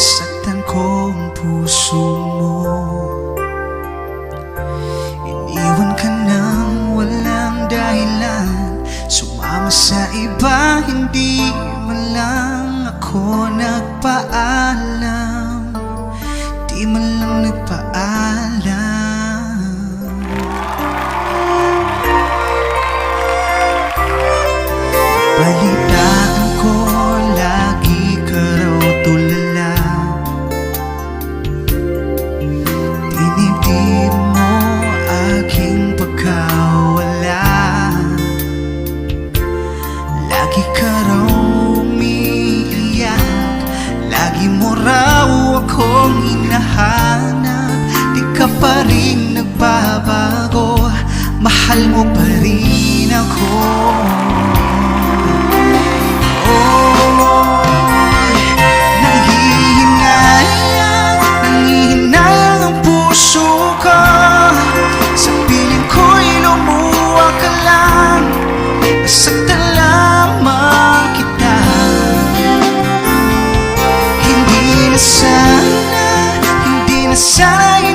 Nasaktan ko ang puso mo. Iniwan ka nang walang dahilan, sumama sa iba, hindi man lang ako nagpaalam. Di man lang nagpaalam. Balitaan ko, lagi ka raw tulala. Dinibdib mo aking pagkawala. Lagi ka raw umiiyak, lagi mo raw akong hinahanap. Di ka pa rin nagbabago, mahal mo pa rin ako. Nasaktan lamang kita. Hindi na sana